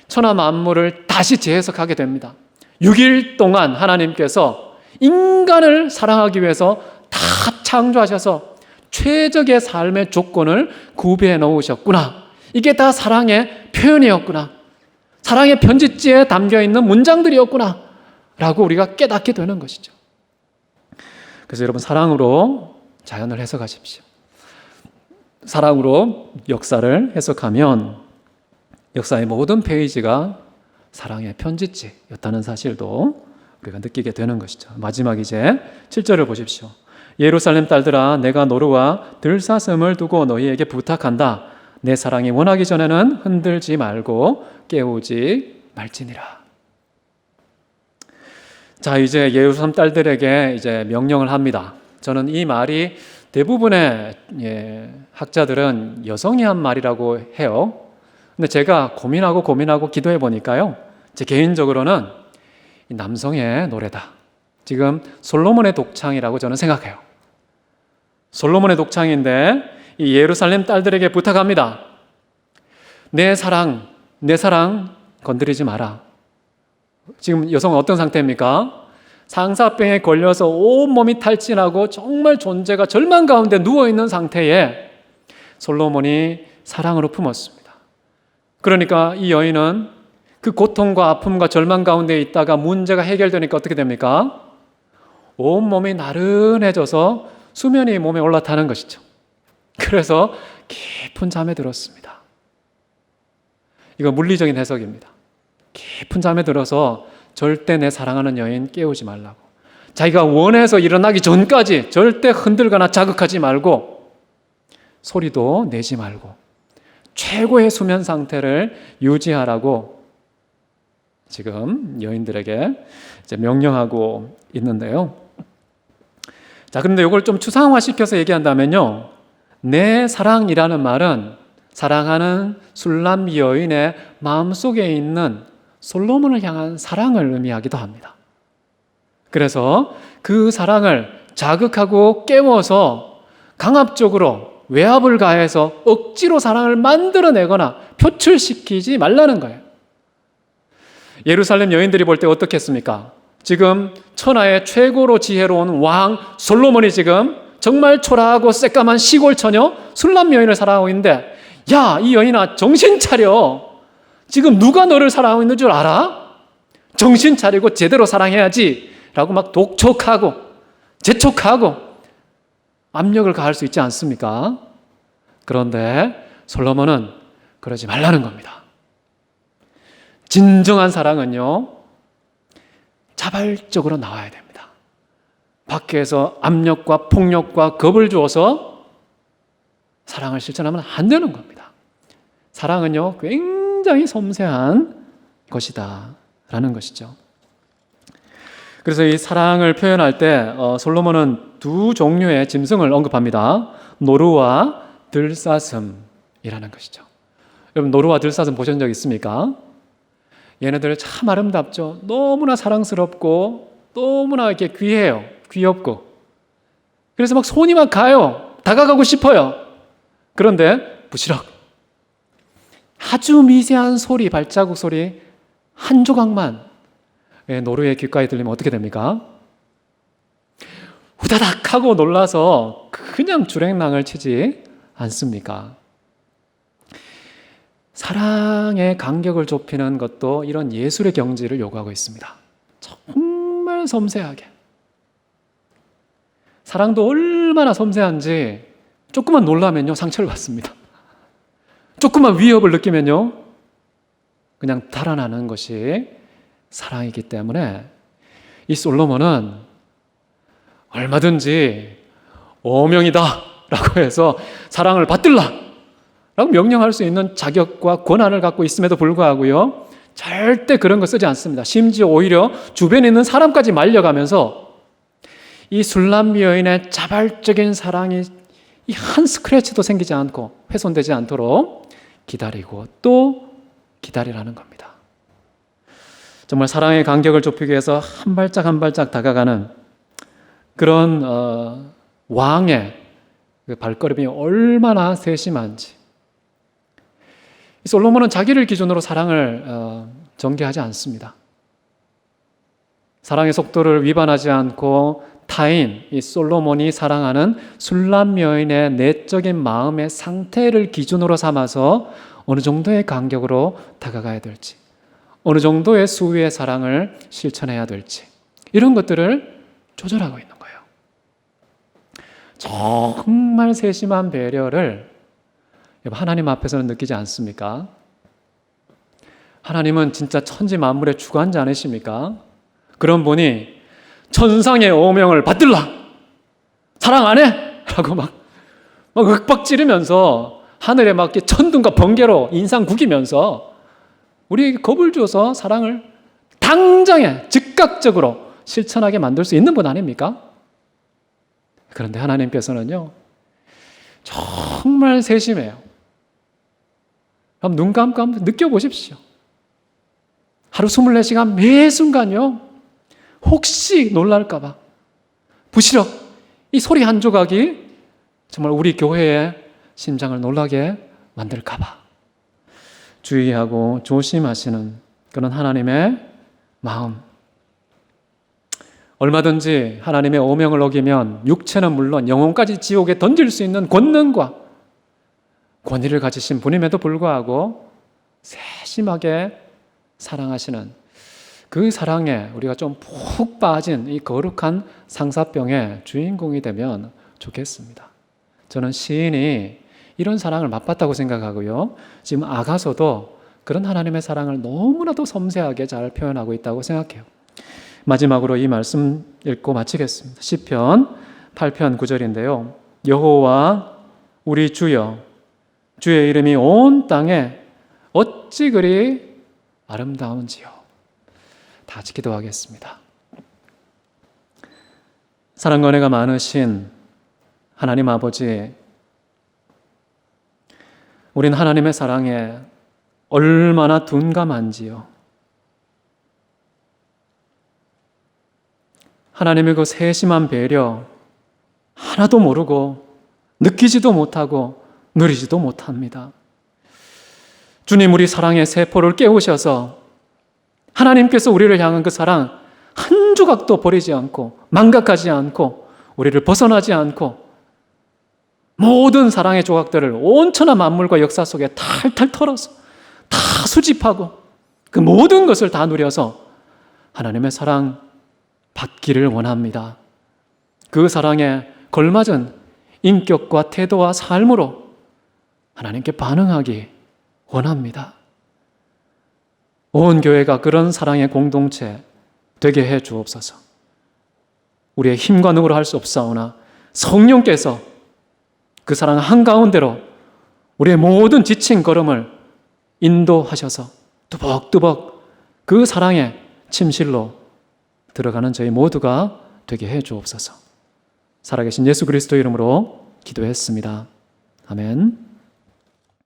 천하 만물을 다시 재해석하게 됩니다. 6일 동안 하나님께서 인간을 사랑하기 위해서 다 창조하셔서 최적의 삶의 조건을 구비해 놓으셨구나. 이게 다 사랑의 표현이었구나. 사랑의 편지지에 담겨있는 문장들이었구나 라고 우리가 깨닫게 되는 것이죠. 그래서 여러분, 사랑으로 자연을 해석하십시오. 사랑으로 역사를 해석하면 역사의 모든 페이지가 사랑의 편지지였다는 사실도 우리가 느끼게 되는 것이죠. 마지막 이제 7절을 보십시오. 예루살렘 딸들아, 내가 노루와 들사슴을 두고 너희에게 부탁한다. 내 사랑이 원하기 전에는 흔들지 말고 깨우지 말지니라. 자, 이제 예루살렘 딸들에게 이제 명령을 합니다. 저는 이 말이 대부분의 학자들은 여성이 한 말이라고 해요. 근데 제가 고민하고 기도해 보니까요, 제 개인적으로는 남성의 노래다. 지금 솔로몬의 독창이라고 저는 생각해요. 솔로몬의 독창인데 이 예루살렘 딸들에게 부탁합니다. 내 사랑 건드리지 마라. 지금 여성은 어떤 상태입니까? 상사병에 걸려서 온몸이 탈진하고 정말 존재가 절망 가운데 누워있는 상태에 솔로몬이 사랑으로 품었습니다. 그러니까 이 여인은 그 고통과 아픔과 절망 가운데 있다가 문제가 해결되니까 어떻게 됩니까? 온몸이 나른해져서 수면이 몸에 올라타는 것이죠. 그래서 깊은 잠에 들었습니다. 이거 물리적인 해석입니다. 깊은 잠에 들어서 절대 내 사랑하는 여인 깨우지 말라고. 자기가 원해서 일어나기 전까지 절대 흔들거나 자극하지 말고 소리도 내지 말고 최고의 수면 상태를 유지하라고 지금 여인들에게 이제 명령하고 있는데요. 자, 그런데 이걸 좀 추상화시켜서 얘기한다면요, 내 사랑이라는 말은 사랑하는 술람 여인의 마음속에 있는 솔로몬을 향한 사랑을 의미하기도 합니다. 그래서 그 사랑을 자극하고 깨워서 강압적으로 외압을 가해서 억지로 사랑을 만들어내거나 표출시키지 말라는 거예요. 예루살렘 여인들이 볼 때 어떻겠습니까? 지금 천하의 최고로 지혜로운 왕 솔로몬이 지금 정말 초라하고 새까만 시골 처녀 술람 여인을 사랑하고 있는데, 야, 이 여인아, 정신 차려. 지금 누가 너를 사랑하고 있는 줄 알아? 정신 차리고 제대로 사랑해야지 라고 막 독촉하고 재촉하고 압력을 가할 수 있지 않습니까? 그런데 솔로몬은 그러지 말라는 겁니다. 진정한 사랑은요, 자발적으로 나와야 됩니다. 밖에서 압력과 폭력과 겁을 주어서 사랑을 실천하면 안 되는 겁니다. 사랑은요, 굉장히 섬세한 것이다 라는 것이죠. 그래서 이 사랑을 표현할 때 솔로몬은 두 종류의 짐승을 언급합니다. 노루와 들사슴이라는 것이죠. 여러분, 노루와 들사슴 보신 적 있습니까? 얘네들 참 아름답죠. 너무나 사랑스럽고 너무나 이렇게 귀해요. 귀엽고. 그래서 막 손이 막 가요. 다가가고 싶어요. 그런데 부시럭. 아주 미세한 소리, 발자국 소리 한 조각만 노루의 귓가에 들리면 어떻게 됩니까? 후다닥 하고 놀라서 그냥 주랭랑을 치지 않습니까? 사랑의 간격을 좁히는 것도 이런 예술의 경지를 요구하고 있습니다. 정말 섬세하게. 사랑도 얼마나 섬세한지 조금만 놀라면요, 상처를 받습니다. 조금만 위협을 느끼면요, 그냥 달아나는 것이 사랑이기 때문에 이 솔로몬은 얼마든지 어명이다 라고 해서 사랑을 받들라 라고 명령할 수 있는 자격과 권한을 갖고 있음에도 불구하고요, 절대 그런 거 쓰지 않습니다. 심지어 오히려 주변에 있는 사람까지 말려가면서 이 술람 여인의 자발적인 사랑이 이 한 스크래치도 생기지 않고 훼손되지 않도록 기다리고 또 기다리라는 겁니다. 정말 사랑의 간격을 좁히기 위해서 한 발짝 한 발짝 다가가는 그런 왕의 그 발걸음이 얼마나 세심한지. 솔로몬은 자기를 기준으로 사랑을 전개하지 않습니다. 사랑의 속도를 위반하지 않고 타인, 이 솔로몬이 사랑하는 술람 여인의 내적인 마음의 상태를 기준으로 삼아서 어느 정도의 간격으로 다가가야 될지, 어느 정도의 수위의 사랑을 실천해야 될지, 이런 것들을 조절하고 있는 거예요. 정말 세심한 배려를 하나님 앞에서는 느끼지 않습니까? 하나님은 진짜 천지 만물의 주관자 아니십니까? 그런 분이 천상의 오명을 받들라! 사랑 안 해! 라고 막 윽박 지르면서 하늘에 막 천둥과 번개로 인상 구기면서 우리에게 겁을 줘서 사랑을 당장에 즉각적으로 실천하게 만들 수 있는 분 아닙니까? 그런데 하나님께서는요, 정말 세심해요. 그럼 눈 감고 한번 느껴보십시오. 하루 24시간 매 순간요, 혹시 놀랄까봐 부시럭 이 소리 한 조각이 정말 우리 교회의 심장을 놀라게 만들까봐 주의하고 조심하시는 그런 하나님의 마음. 얼마든지 하나님의 오명을 어기면 육체는 물론 영혼까지 지옥에 던질 수 있는 권능과 권위를 가지신 분임에도 불구하고 세심하게 사랑하시는 그 사랑에 우리가 좀 푹 빠진 이 거룩한 상사병의 주인공이 되면 좋겠습니다. 저는 시인이 이런 사랑을 맛봤다고 생각하고요, 지금 아가서도 그런 하나님의 사랑을 너무나도 섬세하게 잘 표현하고 있다고 생각해요. 마지막으로 이 말씀 읽고 마치겠습니다. 시편 8편 9절인데요. 여호와 우리 주여, 주의 이름이 온 땅에 어찌 그리 아름다운지요. 다 같이 기도하겠습니다. 사랑과 은혜가 많으신 하나님 아버지, 우린 하나님의 사랑에 얼마나 둔감한지요. 하나님의 그 세심한 배려 하나도 모르고 느끼지도 못하고 누리지도 못합니다. 주님, 우리 사랑의 세포를 깨우셔서 하나님께서 우리를 향한 그 사랑 한 조각도 버리지 않고 망각하지 않고 우리를 벗어나지 않고 모든 사랑의 조각들을 온천하 만물과 역사 속에 탈탈 털어서 다 수집하고 그 모든 것을 다 누려서 하나님의 사랑 받기를 원합니다. 그 사랑에 걸맞은 인격과 태도와 삶으로 하나님께 반응하기 원합니다. 온 교회가 그런 사랑의 공동체 되게 해 주옵소서. 우리의 힘과 능으로 할 수 없사오나 성령께서 그 사랑 한가운데로 우리의 모든 지친 걸음을 인도하셔서 뚜벅뚜벅 그 사랑의 침실로 들어가는 저희 모두가 되게 해 주옵소서. 살아계신 예수 그리스도 이름으로 기도했습니다. 아멘.